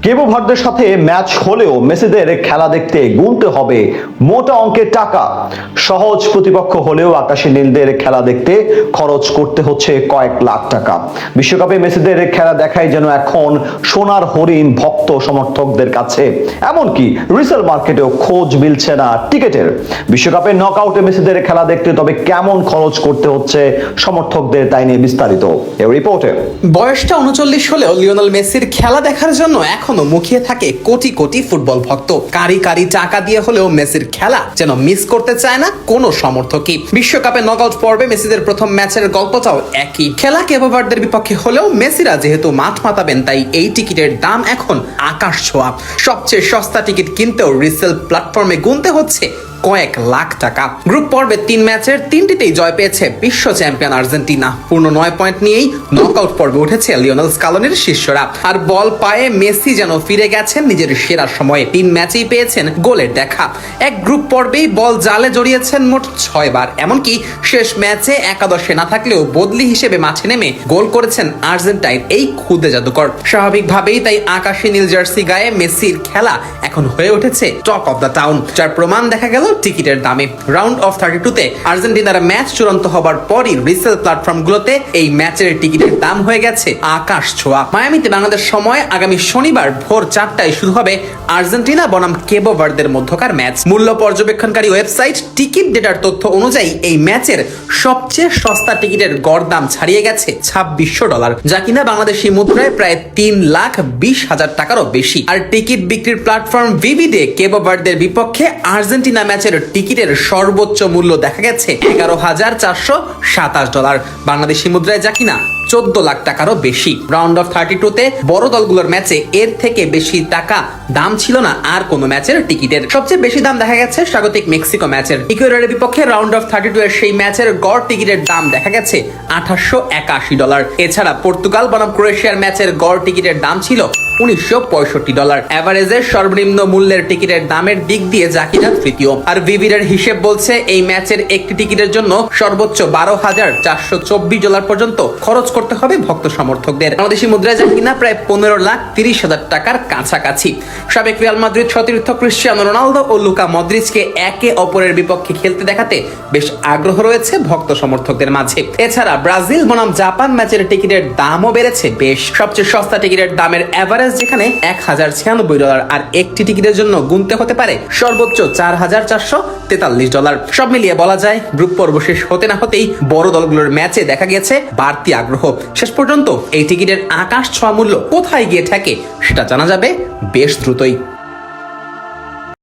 কেবো ভারতের সাথে ম্যাচ হলেও মেসিদের খেলা দেখতে গুনতে হবে মোটা অঙ্কের টাকা। সহজ প্রতিপক্ষ হলেও আকাশী নীলদের খেলা দেখতে খরচ করতে হচ্ছে কয়েক লাখ টাকা। বিশ্বকাপে মেসিদের খেলা দেখাই যেন এখন সোনার হরিণ ভক্ত সমর্থকদের কাছে, এমনকি রিসেল মার্কেটেও খোঁজ মিলছে না টিকেটের। বিশ্বকাপে নকআউটে মেসিদের খেলা দেখতে তবে কেমন খরচ করতে হচ্ছে সমর্থকদের, তাই নিয়ে বিস্তারিত এই রিপোর্টে। বয়সটা 39 হলেও লিওনেল মেসির খেলা দেখার জন্য এখনো মুখিয়ে থাকে কোটি কোটি ফুটবল ভক্ত। কারি কারি টাকা দিয়ে হলেও মেসির খেলা যেন মিস করতে চায় না কোনো সমর্থকই। বিশ্বকাপে নকআউট পর্বে মেসিদের প্রথম ম্যাচের গল্পটাও একই। খেলা কেবো ভার্দের বিপক্ষে হলেও মেসিরা যেহেতু মাঠ মাতাবেন, তাই এই টিকিটের দাম এখন আকাশ ছোঁয়া। সবচেয়ে সস্তা টিকিট কিনতেও রিসেল প্ল্যাটফর্মে গুনতে হচ্ছে কয়েক লাখ টাকা। গ্রুপ পর্বে 3 ম্যাচের 3টিতেই জয় পেয়েছে বিশ্ব চ্যাম্পিয়ন আর্জেন্টিনা। পূর্ণ 9 পয়েন্ট নিয়েই নকআউট পর্বে উঠেছে লিওনেল স্কালোনির শিষ্যরা। আর বল পায়ে মেসি যেন ফিরে গেছেন নিজের সেরা সময়ে। 3 ম্যাচেই পেয়েছেন গোলের দেখা। এক গ্রুপ পর্বেই বল জালে জড়িয়েছেন মোট 6 বার। এমনকি শেষ ম্যাচে একাদশে না থাকলেও বদলি হিসেবে মাঠে নেমে গোল করেছেন আর্জেন্টাইন এই খুদে জাদুকর। স্বাভাবিকভাবেই তাই আকাশী নীল জার্সি গায়ে মেসির খেলা এখন হয়ে উঠেছে টক অফ দ্য টাউন, যার প্রমাণ দেখা গেল টিকিটের দামে। রাউন্ড অফ 32-তে আর্জেন্টিনার ম্যাচ চূড়ান্ত হবার পরই রিসেল প্ল্যাটফর্মগুলোতে এই ম্যাচের টিকিটের দাম হয়ে গেছে আকাশ ছোঁয়া। মায়ামিতে বাংলাদেশ সময় আগামী শনিবার ভোর 4টায় শুরু হবে আর্জেন্টিনা বনাম কেবো ভার্দের মধ্যকার ম্যাচ। মূল্য পর্যবেক্ষণকারী ওয়েবসাইট টিকিট ডেটার তথ্য অনুযায়ী এই ম্যাচের সবচেয়ে সস্তা টিকিটের গড় দাম ছাড়িয়ে গেছে $2600, যা কিনা বাংলাদেশি মুদ্রায় প্রায় 3,20,000 টাকারও বেশি। আর টিকিট বিক্রির প্ল্যাটফর্ম ভিভিডে কেবো ভার্দের বিপক্ষে আর্জেন্টিনা ম্যাচের টিকিটের সর্বোচ্চ মূল্য দেখা গেছে $11,427, বাংলাদেশি মুদ্রায় যা কিনা 14 লাখ টাকারও বেশি। রাউন্ড অফ 32-তে বড় দলগুলোর ম্যাচে এর থেকে বেশি টাকা দাম ছিল না আর কোনো ম্যাচের টিকিটের। সবচেয়ে বেশি দাম দেখা গেছে স্বাগতিক মেক্সিকো ম্যাচের। ইকুয়েডরের বিপক্ষে রাউন্ড অফ 32 এর সেই ম্যাচের গড় টিকিটের দাম দেখা গেছে $881। এছাড়া পর্তুগাল বনাম ক্রোয়েশিয়ার ম্যাচের গড় টিকিটের দাম ছিল $1965। এভারেজের সর্বনিম্ন মূল্যের টিকিটের দামের দিক দিয়ে যা কিনা তৃতীয়। আর ভিভিডের হিসেব বলছে এই ম্যাচের একটি টিকিটের জন্য সর্বোচ্চ $12,424 পর্যন্ত খরচ করতে হবে ভক্ত সমর্থকদের। বাংলাদেশি মুদ্রায় যা কিনা প্রায় 15,30,000 টাকার কাছাকাছি। সাবেক রিয়াল মাদ্রিদ সতীর্থ ক্রিশ্চিয়ানো রোনালদো ও লুকা মদ্রিচকে একে অপরের বিপক্ষে খেলতে দেখাতে বেশ আগ্রহ রয়েছে ভক্ত সমর্থকদের মাঝে। এছাড়া ব্রাজিল বনাম জাপান ম্যাচের টিকিটের দামও বেড়েছে বেশ। সবচেয়ে সস্তা টিকিটের দামের এভারেজ যেখানে $1,096 আর একটি টিকিটের জন্য গুনতে হতে পারে সর্বোচ্চ $4,443। সব মিলিয়ে বলা যায় গ্রুপ পর্ব শেষ হতে না হতেই বড় দলগুলোর ম্যাচে দেখা গেছে বাড়তি আগ্রহ। শেষ পর্যন্ত এই টিকিটের আকাশ ছোঁয়া মূল্য কোথায় গিয়ে ঠেকে সেটা জানা যাবে বেশ দ্রুতই।